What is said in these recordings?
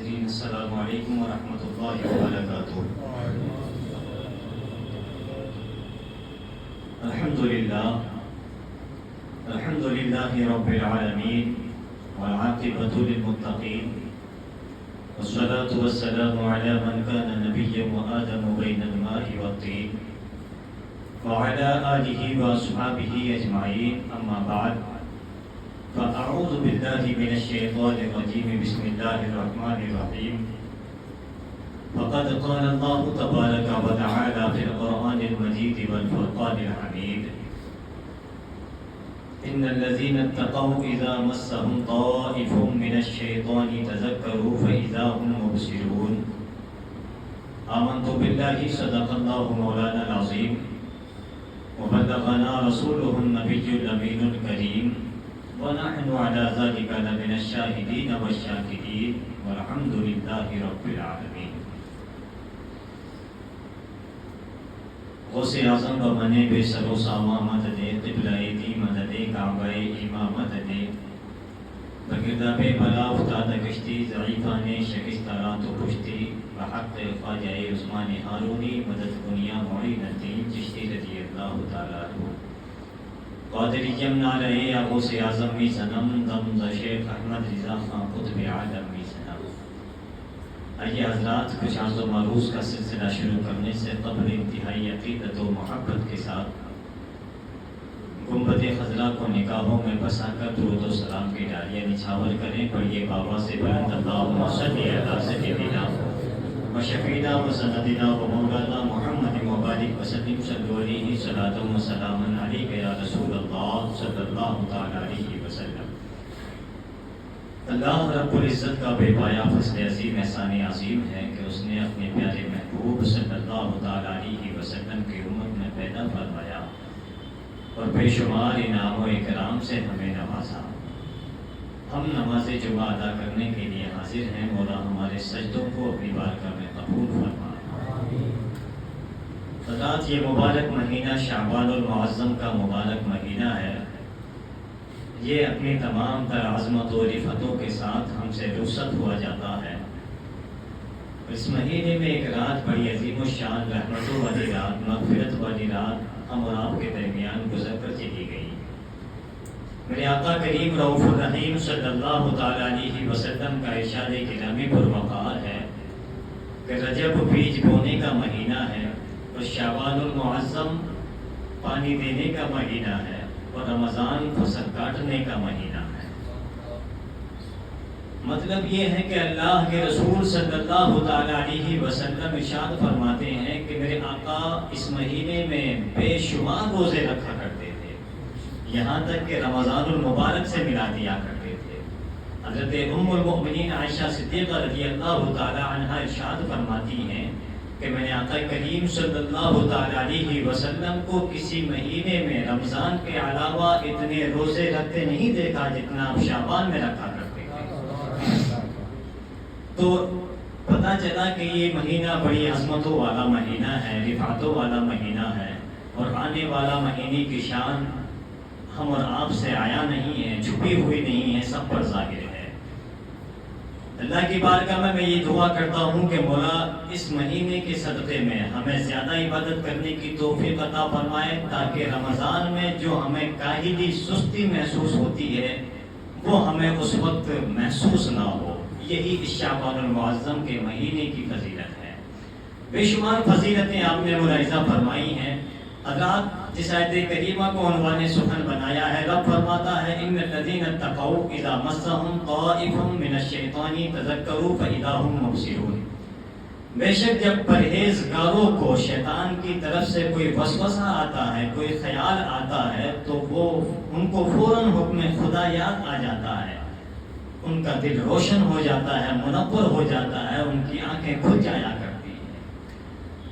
ناظرین السلام علیکم ورحمۃ اللہ وبرکاتہ۔ الحمد للہ رب العالمین والعاقبۃ للمتقین والصلاة والسلام علی من کان نبیا وآدم بین الماء والطین وعلی آلہ واصحابہ اجمعین، اما بعد فأعوذ باللہ من الشیطان الرجیم، بسم اللہ الرحمن الرحیم۔ فقد قال اللہ تبارک وتعالی فی القرآن المجید والفرقان الحمید، ان الذین اتقوا اذا مسهم طائف من الشیطان تذکروا فاذا هم مبصرون۔ آمنت باللہ صدق اللہ مولانا العظیم وبلغنا رسوله النبی الامین الکریم، ونحن على ذلك لمن الشاهدين والشاكرين والحمد لله رب العالمين۔ غوث اعظم بمنے بے سر و ساما مدد قبلہ دی مدد کعبہ امام مدد بگردہ بے بلا افتاد کشتی ضعیفان شکست رات و پشتی بحق خواجہ عثمان ہارونی مدد دنیا معین الدین چشتی رضی اللہ تعالیٰ عنہ۔ قادری جمنا رہے یا غوث اعظم می صنم دم ز شیخ احمد رضا خان قطب عالم می صنم۔ آئیے حضرات، کچھ عرض و معروض کا سلسلہ شروع کرنے سے قبل انتہائی عقیدت و محبت کے ساتھ گنبد خضرا کو نکاحوں میں بسا کر درود و سلام کی ڈالیاں نچھاور کریں۔ پڑھیے بابا سے بلند اللہم صلی علی سیدنا و شفیعنا و سندنا و مولانا محمد مبارک وسلم، صلو علیہ صلاۃ و سلام علیک یا رسول اللہ صلی اللہ تعالی علیہ وسلم۔ اللہ رب العزت کا بے پایا فضل عظیم احسان عظیم ہے کہ اس نے اپنے پیارے محبوب صلی اللہ تعالی علیہ وسلم کی امت میں پیدا فرمایا اور بے شمار انعام و اکرام سے ہمیں نوازا۔ ہم نماز جمعہ ادا کرنے کے لیے حاضر ہیں، مولا ہمارے سجدوں کو اپنی بارگاہ میں قبول فرما۔ حضرات، یہ مبارک مہینہ شعبان المعظم کا مبارک مہینہ ہے۔ یہ اپنی تمام تر عظمت و رفتوں کے ساتھ ہم سے رخصت ہوا جاتا ہے۔ اس مہینے میں ایک رات بڑی عظیم الشان رحمتوں والی رات، مغفرت والی رات ہم اور آپ کے درمیان گزر کر چلی گئی۔ میرے آقا کریم رؤوف الرحیم صلی اللہ تعالی علیہ وسلم کا ارشاد گرامی پروقار ہے کہ رجب بیج بونے کا مہینہ ہے اور شعبان المعظم پانی دینے کا مہینہ ہے اور رمضان فصل کاٹنے کا مہینہ ہے۔ مطلب یہ ہے کہ اللہ کے رسول صلی اللہ تعالی علیہ وسلم ارشاد فرماتے ہیں کہ میرے آقا اس مہینے میں بے شمار روزے رکھا کرتے تھے، یہاں تک کہ رمضان المبارک سے ملا دیا کرتے تھے۔ حضرت ام المؤمنین عائشہ صدیقہ رضی اللہ تعالی عنہا ارشاد فرماتی ہیں کہ میں نے آقا کریم صلی اللہ تعالی علیہ وسلم کو کسی مہینے میں رمضان کے علاوہ اتنے روزے رکھتے نہیں دیکھا جتنا آپ شعبان میں رکھا کرتے تھے۔ تو پتہ چلا کہ یہ مہینہ بڑی عظمتوں والا مہینہ ہے، رفعتوں والا مہینہ ہے، اور آنے والا مہینے کی شان ہم اور آپ سے آیا نہیں ہے، چھپی ہوئی نہیں ہے، سب پر ظاہر ہے۔ اللہ کی بارگاہ میں یہ دعا کرتا ہوں کہ مولا اس مہینے کے صدقے میں ہمیں زیادہ عبادت کرنے کی توفیق عطا فرمائے، تاکہ رمضان میں جو ہمیں کاہلی سستی محسوس ہوتی ہے وہ ہمیں اس وقت محسوس نہ ہو۔ یہی اس شعبان المعظم کے مہینے کی فضیلت ہے۔ بے شمار فضیلتیں آپ نے ملاحظہ فرمائی ہیں۔ حضرات، جس آیت کریمہ کو عنوان سخن بنایا ہے، رب فرماتا ہے ان الذین اتقوا اذا مسهم طائف من الشیطان تذکروا فاذا هم مبصرون۔ بے شک جب پرہیزگاروں کو شیطان کی طرف سے کوئی وسوسہ آتا ہے، کوئی خیال آتا ہے، تو وہ ان کو فوراً حکم خدا یاد آ جاتا ہے، ان کا دل روشن ہو جاتا ہے، منور ہو جاتا ہے، ان کی آنکھیں کھل جایا کرتی ہیں۔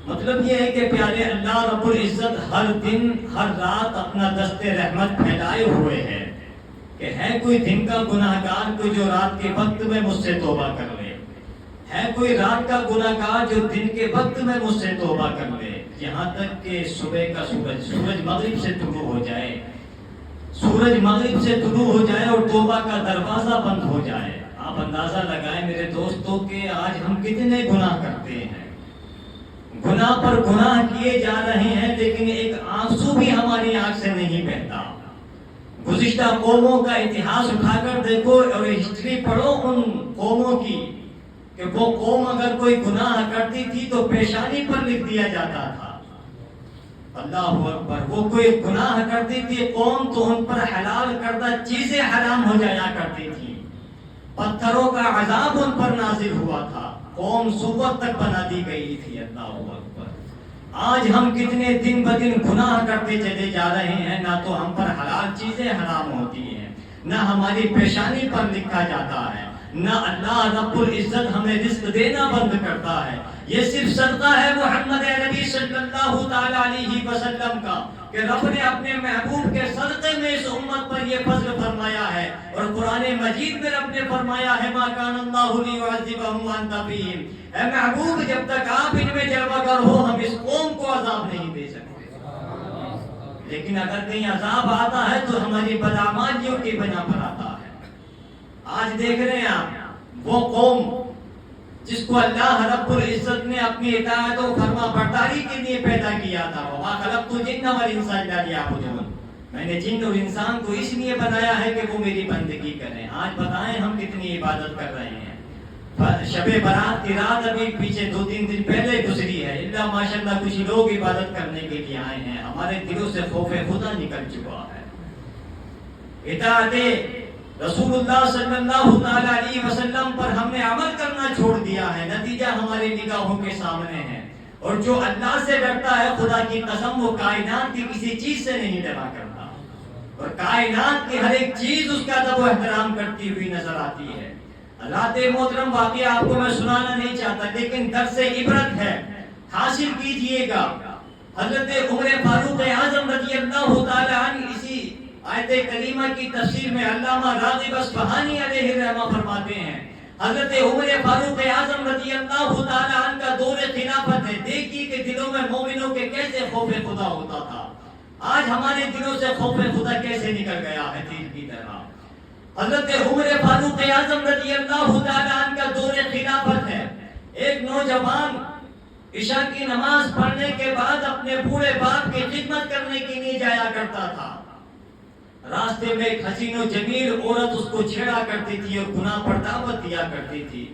مطلب یہ ہے کہ پیارے اللہ رب العزت ہر دن ہر رات اپنا دست رحمت پھیلائے ہوئے ہے کہ ہے کوئی دن کا گناہ گار کوئی جو رات کے وقت میں مجھ سے توبہ کر لے، ہے کوئی رات کا گناہ گار جو دن کے وقت میں مجھ سے توبہ کر لے، یہاں تک کہ صبح کا سورج مغرب سے طلوع ہو جائے، سورج مغرب سے طلوع ہو جائے اور توبہ کا دروازہ بند ہو جائے، آپ اندازہ لگائیں میرے دوستوں کہ آج ہم کتنے گناہ کرتے ہیں، گناہ پر گناہ کیے جا رہے ہیں، لیکن ایک آنسو بھی ہماری آنکھ سے نہیں بہتا۔ گزشتہ قوموں کا اتہاس اٹھا کر دیکھو اور ہسٹری پڑھو ان قوموں کی، کہ وہ قوم اگر کوئی گناہ کرتی تھی تو پیشانی پر لکھ دیا جاتا تھا۔ اللہ اکبر، وہ کوئی گناہ کرتی تھی قوم تو ان پر حلال کردہ چیزیں حرام ہو جایا کرتی تھی، پتھروں کا عذاب ان پر نازل ہوا تھا، قوم صوبت تک بنا دی گئی تھی۔ اللہ اکبر، آج ہم کتنے دن بدن گناہ کرتے چلے جا رہے ہیں، نہ تو ہم پر حلال چیزیں حرام ہوتی ہیں، نہ ہماری پیشانی پر لکھا جاتا ہے، نہ اللہ رب العزت ہمیں رزق دینا بند کرتا ہے۔ یہ صرف صدقہ ہے محمد نبی صلی اللہ تعالی علیہ وسلم کا کہ رب نے اپنے محبوب کے صدقے میں اس امت پر یہ فضل فرمایا ہے، اور قرآن مجید میں رب نے فرمایا ہے ما کان اللہ لیعذبہم وانت فیہم، اے محبوب جب تک آپ ان میں جلوہ گر ہو ہم اس قوم کو عذاب نہیں دے سکتے، لیکن اگر کہیں عذاب آتا ہے تو ہماری بدعمالیوں کی بنا پر آتا ہے۔ آج دیکھ رہے ہیں آپ وہ قوم جس کو اللہ رب العزت نے اپنی اطاعت و فرما برداری کے لیے پیدا کیا تھا، وما خلقت الجن والانس الا لیعبدون، میں نے جن اور انسان کو اس لیے بنایا ہے کہ وہ میری بندگی کریں۔ آج بتائیں ہم کتنی عبادت کر رہے ہیں۔ شب برات کی رات ابھی پیچھے 2-3 دن پہلے گزری ہے، اللہ ماشاءاللہ کچھ لوگ عبادت کرنے کے لیے آئے ہیں، ہمارے دلوں سے خوف خدا نکل چکا ہے۔ اطاعت رسول اللہ صلی اللہ تعالی علیہ وسلم پر ہم نے عمل کرنا چھوڑ دیا ہے، نتیجہ ہماری نگاہوں کے سامنے ہے۔ اور جو اللہ سے ڈرتا ہے خدا کی قسم وہ کائنات کی کسی چیز سے نہیں ڈرا کرتا، اور کائنات کی ہر ایک چیز اس کا ادب و احترام کرتی ہوئی نظر آتی ہے۔ رات محترم واقعہ آپ کو میں سنانا نہیں چاہتا، لیکن درس عبرت ہے، حاصل کیجئے گا۔ حضرت عمر فاروق اعظم رضی اللہ تعالی عنہ اسی آیت کریمہ کی تفسیر میں علامہ راغب اصفہانی علیہ الرحمہ فرماتے ہیں، حضرت عمر فاروق اعظم رضی اللہ تعالی عنہ کا دور خلافت ہے، دیکھیے کہ دلوں میں مومنوں کے کیسے خوف خدا ہوتا تھا، آج ہمارے دلوں سے خوف خدا کیسے نکل گیا ہے تیر کی طرح۔ حضرت عمر فاروق اعظم رضی اللہ تعالی عنہ کا دور خلافت ہے، ایک نوجوان عشاء کی نماز پڑھنے کے بعد اپنے بوڑھے باپ کی خدمت کرنے کے لیے جایا کرتا تھا، راستے میں ایک حسین و جمیل عورت اس کو چھیڑا کرتی تھی اور گناہ پر دعوت دیا کرتی تھی۔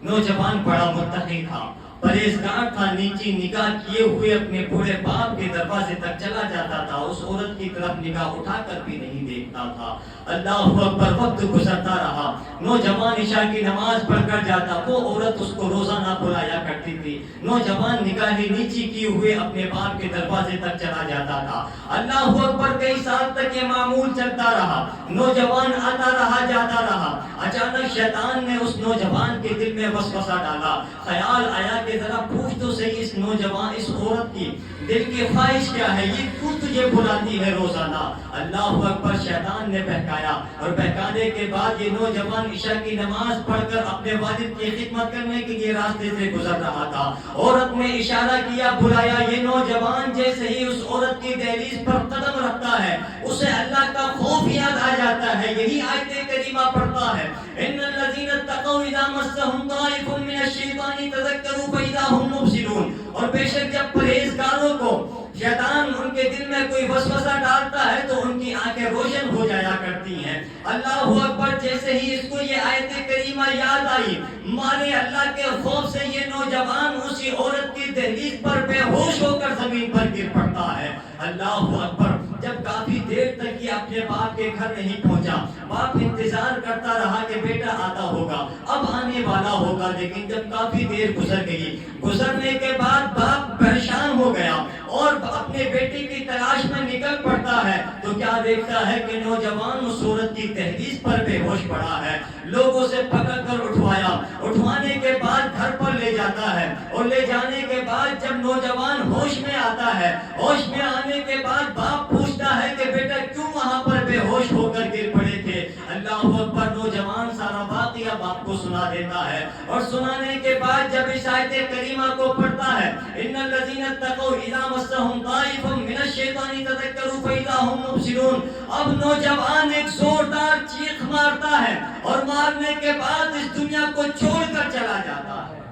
نوجوان بڑا متقی تھا، پرہیزگار تھا، نیچی نگاہ کیے ہوئے اپنے بوڑھے باپ کے دروازے تک چلا جاتا تھا، اس عورت کی طرف نگاہ اٹھا کر بھی نہیں دیکھتا تھا۔ اللہ اکبر، وقت گزرتا رہا، نوجوان عشاء کی نماز پڑھ کر جاتا، وہ عورت اس کو روزانہ بلایا کرتی تھی، نوجوان نگاہیں نیچی کیے ہوئے اپنے باپ کے دروازے تک چلا جاتا تھا۔ اللہ اکبر، کئی سال تک یہ معمول چلتا رہا، نوجوان آتا رہا جاتا رہا۔ اچانک شیطان نے اس نوجوان کے دل میں وسوسہ ڈالا، خیال آیا کہ ذرا پوچھ تو صحیح اس نوجوان اس عورت کی دل کی خواہش کیا ہے، یہ کیوں تجھے بلاتی ہے روزانہ۔ اللہ اکبر، شیطان نے بہکایا، اور بہکانے کے بعد یہ نوجوان عشاء کی نماز پڑھ کر اپنے والد کی خدمت کرنے کے لیے راستے سے گزر رہا تھا، عورت نے اشارہ کیا، بلایا، یہ نوجوان جیسے ہی اس عورت کی دہلیز پر قدم رکھتا ہے اسے اللہ کا خوف یاد آ جاتا ہے، یہی آیت کریمہ پڑھتا ہے، ان الذین اتقوا اذا مسهم طائف من الشیطان تذکروا فاذا هم مبصرون، اور بے شک جب پرہیزگاروں کو شیطان ان کے دل میں کوئی وسوسہ ڈالتا ہے تو ان کی آنکھیں روشن ہو جایا کرتی ہیں۔ اللہ اکبر، جیسے ہی اس کو یہ آیت کریمہ یاد آئی، مارے اللہ کے خوف سے یہ نوجوان اسی عورت کی دہلیز پر بے ہوش ہو کر زمین پر گر پڑتا ہے۔ اللہ اکبر، جب کافی دیر تک یہ اپنے باپ کے گھر نہیں پہنچا، باپ انتظار کرتا رہا کہ بیٹا آتا ہوگا، اب آنے والا ہوگا، لیکن جب کافی دیر گزر گئی، گزرنے کے بعد باپ پریشان ہو گیا اور اپنے بیٹے کی تلاش میں نکل پڑتا ہے تو کیا دیکھتا ہے کہ نوجوان اس عورت کی دہلیز پر بے ہوش پڑا ہے۔ لوگوں سے پکڑ کر اٹھوایا، اٹھوانے کے بعد گھر پر لے جاتا ہے، اور لے جانے کے بعد جب نوجوان ہوش میں آتا ہے، ہوش میں آنے کے بعد باپ پوچھتا ہے کہ بیٹا کیوں وہاں پر بے ہوش ہو کر گر پڑے تھے۔ اللہ اکبر، نوجوان سارا واقعہ باپ آپ کو سنا دیتا ہے، اور سنانے کے بعد جب اس آیت کریمہ کو پڑھتا ہے، ان الذین اتقوا اذا مسهم طائف من الشیطان تذکروا فاذا هم مبصرون، اب نوجوان ایک زوردار چیخ مارتا ہے اور مارنے کے بعد اس دنیا کو چھوڑ کر چلا جاتا ہے۔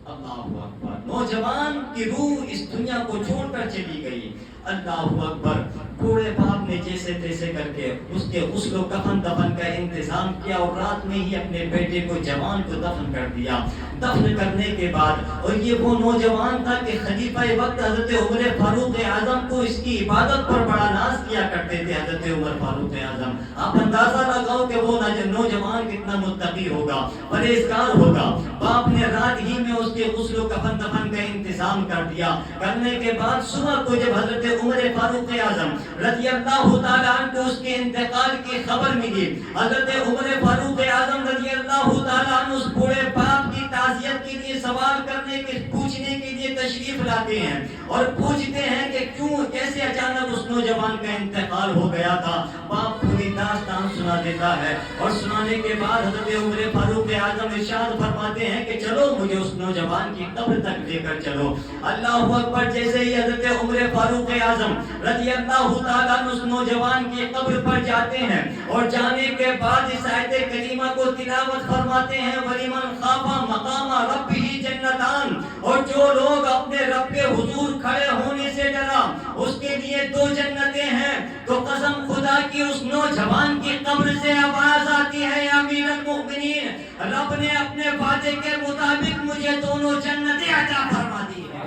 اللہ اکبر، نوجوان کی روح اس دنیا کو چھوڑ کر چلی گئی۔ اللہ اکبر، بوڑھے باپ نے جیسے تیسے کر کے اس کے غسل و کفن دفن کا انتظام کیا، اور رات میں ہی اپنے بیٹے کو جوان کو دفن کر دیا۔ دفن کرنے کے بعد، اور یہ وہ نوجوان تھا کہ خلیفہ وقت حضرت عمر فاروق اعظم کو اس کی عبادت پر بڑا ناز کیا کرتے تھے۔ حضرت عمر فاروق اعظم، آپ اندازہ لگاؤ کہ وہ نوجوان کتنا متقی ہوگا، پرہیزگار ہوگا۔ باپ نے رات ہی میں اس کے غسل و کفن دفن کا انتظام کر دیا۔ کرنے کے بعد صبح کو جب حضرت عمر فاروق اعظم رضی اللہ تعالیٰ عنہ کو اس کے انتقال کی خبر ملی، حضرت عمر فاروق اعظم رضی اللہ تعالیٰ عنہ اس بوڑھے باپ کی تعزیت کے لیے سوال کرنے کے پوچھنے کے لیے تشریف لاتے ہیں، اور پوچھتے ہیں کہ کیوں، کیسے اچانک اس نوجوان کا انتقال ہو گیا تھا۔ باپ پوری داستان سنا دیتا ہے، اور سنانے کے بعد حضرت عمر فاروق اعظم ارشاد فرماتے ہیں کہ چلو مجھے اس نوجوان کی قبر تک لے کر چلو۔ اللہ اکبر، جیسے ہی حضرت عمر فاروق اعظم رضی اللہ تعالیٰ عنہ اس نوجوان کی قبر پر جاتے ہیں، اور جانے کے بعد اس آیت کریمہ کو تلاوت فرماتے ہیں، وَلِمَنْ خَافَ مَقَامَ رَبِّهِ جَنَّتَانِ، اور جو لوگ اپنے رب کے حضور کھڑے ہونے سے ڈرا اس کے لیے 2 جنتیں ہیں۔ تو قسم خدا کی اس نوجوان کی قبر سے آواز آتی ہے، یا امیر المؤمنین، رب نے اپنے وعدے کے مطابق مجھے دونوں جنتیں عطا فرما دی ہیں۔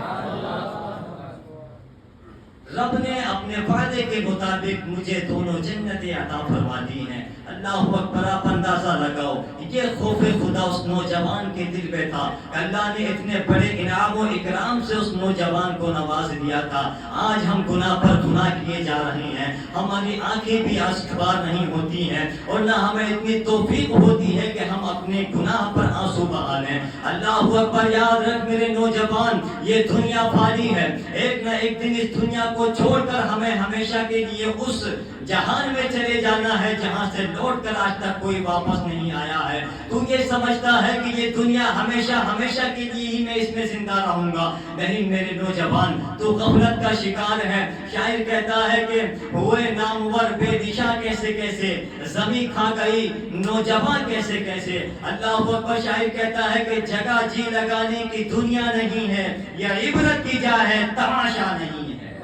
رب نے اپنے وعدے کے مطابق مجھے دونوں جنتیں عطا فرما دی ہیں۔ اللہ اکبر، آپ اندازہ لگاؤ، یہ خوف خدا اس نوجوان کے دل میں تھا۔ اللہ نے اتنے بڑے انعام و اکرام سے اس نوجوان کو نواز دیا تھا۔ آج ہم گناہ پر گناہ کیے جا رہے ہیں، ہماری آنکھیں بھی استوار نہیں ہوتی ہیں، اور نہ ہمیں اتنی توفیق ہوتی ہے کہ ہم اپنے گناہ پر آنسو بہا لیں۔ اللہ اکبر، یاد رکھ میرے نوجوان، یہ دنیا فانی ہے، ایک نہ ایک دن اس دنیا کو چھوڑ کر ہمیں ہمیشہ کے لیے اس جہان میں چلے جانا ہے جہاں سے لوٹ کر آج تک کوئی واپس نہیں آیا ہے۔ تو یہ سمجھتا ہے کہ یہ دنیا ہمیشہ ہمیشہ کے لیے ہی میں اس میں زندہ رہوں گا، نہیں میرے نوجوان، تو غفلت کا شکار ہے۔ شاعر کہتا ہے کہ ہوئے نامور بے دشا کیسے کیسے، زمین کھا گئی نوجوان کیسے کیسے۔ اللہ اکبر، شاعر کہتا ہے کہ جگہ جی لگانے کی دنیا نہیں ہے، یہ عبرت کی جا ہے، تماشا نہیں ہے۔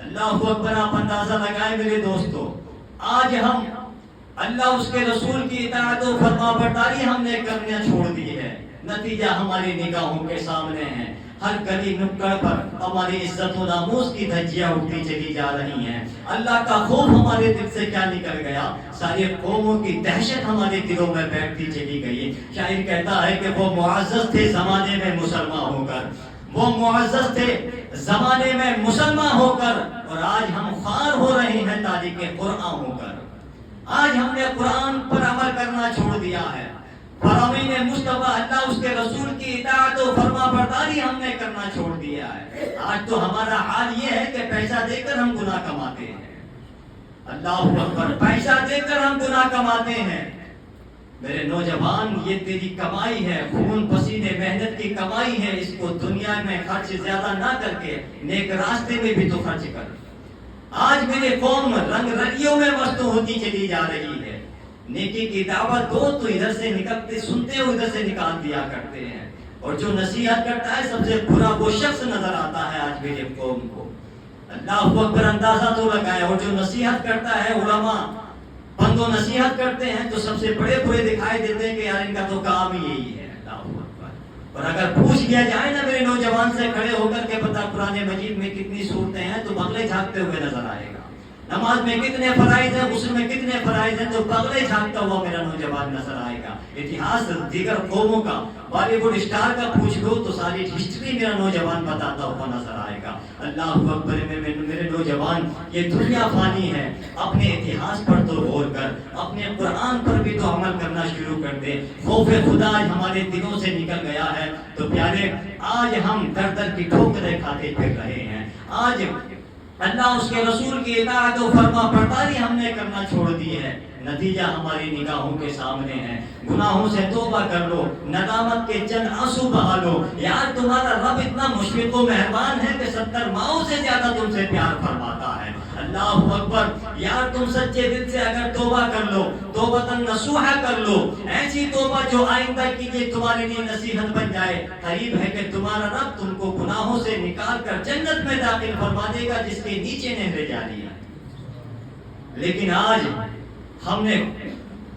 اللہ اکبر، آپ اندازہ لگائیں میرے دوستو، آج ہم اللہ اس کے رسول کی اطاعت و فرما برداری ہم نے کرنا چھوڑ دی ہے۔ نتیجہ ہماری نگاہوں کے سامنے ہے، ہر گلی نکڑ پر ہماری عزت و ناموس کی دھجیاں اٹھتی چلی جا رہی ہیں۔ اللہ کا خوف ہمارے دل سے کیا نکل گیا، ساری قوموں کی دہشت ہمارے دلوں میں بیٹھتی چلی گئی۔ شاعر کہتا ہے کہ وہ معزز تھے زمانے میں مسلمان ہو کر، وہ معزز تھے زمانے میں مسلمان ہو کر، اور آج ہم خوار ہو رہے ہیں تاریخ قرآن ہو کر۔ آج ہم نے قرآن پر عمل کرنا چھوڑ دیا ہے، فرامین مصطفیٰ اللہ اس کے رسول کی اطاعت و فرما برداری ہم نے کرنا چھوڑ دیا ہے۔ آج تو ہمارا حال یہ ہے کہ پیسہ دے کر ہم گناہ کماتے ہیں۔ اللہ اکبر، پیسہ دے کر ہم گناہ کماتے ہیں۔ میرے نوجوان، یہ تیری کمائی ہے، خون پسینے محنت کی کمائی ہے، اس کو دنیا میں خرچ زیادہ نہ کر کے نیک راستے میں بھی تو خرچ کر۔ آج میری قوم رنگ رلیوں میں مستو ہوتی چلی جا رہی ہے۔ نیکی کی دعوت دو تو ادھر سے نکلتے سنتے ہو ادھر سے نکال دیا کرتے ہیں، اور جو نصیحت کرتا ہے سب سے برا وہ شخص نظر آتا ہے آج میری قوم کو۔ اللہ اکبر، اندازہ تو لگائے، اور جو نصیحت کرتا ہے، علماء بندو نصیحت کرتے ہیں تو سب سے بڑے برے دکھائی دیتے ہیں کہ یار ان کا تو کام ہی یہی ہے۔ اللہ اکبر، اور اگر پوچھ لیا جائے نا میرے نوجوان سے کھڑے ہو کر کے بتا قرآن مجید میں کتنی صورتیں ہیں، تو بغلے جھانکتے ہوئے نظر آئے گا۔ نماز میں کتنے فرائض ہیں، غسل میں کتنے فرائض ہیں، تو بغلے جھانکتا ہوا میرا نوجوان نظر آئے گا۔ اتہاس دیگر قوموں کا، بالی ووڈ اسٹار کا پوچھ لو تو ساری ہسٹری میرا نوجوان بتاتا ہوا نظر آئے گا۔ اللہ اکبر، میرے نوجوان، یہ دنیا فانی ہے، اپنے اتہاس پر تو غور کر، اپنے قرآن پر بھی تو عمل کرنا شروع کر دے۔ خوف خدا ہمارے دلوں سے نکل گیا ہے، تو پیارے آج ہم در در کی ٹھوکریں کھاتے پھر رہے ہیں۔ آج اللہ اس کے رسول کی اطاعت و فرما برداری ہم نے کرنا چھوڑ دی ہے، نتیجہ ہماری نگاہوں کے سامنے ہے۔ گناہوں سے توبہ کر لو، ندامت کے چند آنسو بہا لو۔ یار تمہارا رب اتنا مشفق و مہربان ہے کہ 70 ماؤں سے زیادہ تم سے پیار فرماتا ہے۔ اللہ اکبر۔ یار تم سچے دل سے اگر توبہ کر لو، توبۃ نصوحہ کر لو، ایسی توبہ جو آئندہ کیجئے تمہارے لیے نصیحت بن جائے، قریب ہے کہ تمہارا رب تم کو گناہوں سے نکال کر جنت میں داخل فرما دے گا جس کے نیچے نہریں جاری ہیں۔ لیکن آج ہم نے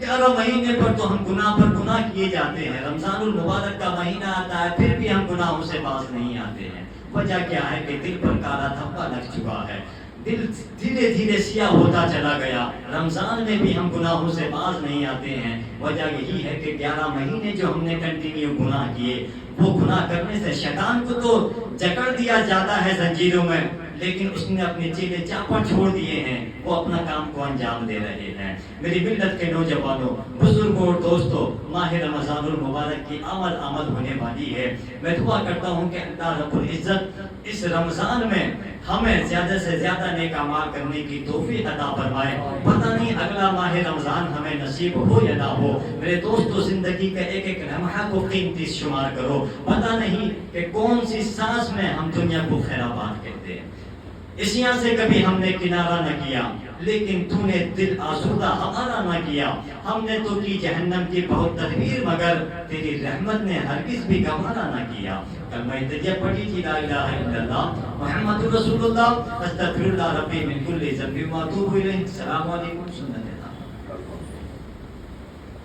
11 مہینے پر تو ہم گناہ پر گناہ کیے جاتے ہیں، رمضان المبارک کا مہینہ آتا ہے پھر بھی ہم گناہوں سے باز نہیں آتے ہیں۔ وجہ کیا ہے کہ دل پر کالا دھبا لگ چکا ہے، دل دھیرے دھیرے سیاہ ہوتا چلا گیا۔ رمضان میں بھی ہم گناہوں سے باز نہیں آتے ہیں، وجہ یہی ہے کہ 11 مہینے جو ہم نے کنٹینیو گناہ کیے، وہ گناہ کرنے سے شیطان کو تو جکڑ دیا جاتا ہے زنجیروں میں، لیکن اس نے اپنے چیلے چاپڑ چھوڑ دیے ہیں، وہ اپنا کام کو انجام دے رہے ہیں۔ میری ملت کے نوجوانوں، بزرگوں اور دوستوں، ماہ رمضان المبارک کی آمد ہونے والی ہے۔ میں دعا کرتا ہوں کہ اللہ رب العزت اس رمضان میں ہمیں زیادہ سے زیادہ نیک اعمال کرنے کی توفیق عطا فرمائے۔ پتہ نہیں اگلا ماہ رمضان ہمیں نصیب ہو یا نہ ہو۔ میرے دوستو، زندگی کا ایک ایک لمحہ کو قیمتی شمار کرو، پتہ نہیں کہ کون سی سانس میں ہم دنیا کو خیر آباد کہتے ہیں۔ اس یہاں سے کبھی ہم نے کنارہ نہ کیا، لیکن تو نے دل آسودہ ہمارا نہ کیا۔ ہم نے تو کی جہنم کی بہت تدبیر، مگر تیری رحمت نے ہرگز بھی گوارا نہ کیا۔ کلمہ طیبہ پڑھی تھی، لا الہ الا اللہ محمد رسول اللہ، استغفر اللہ ربی من کل ذنب و اتوب الیہ۔ السلام علیکم۔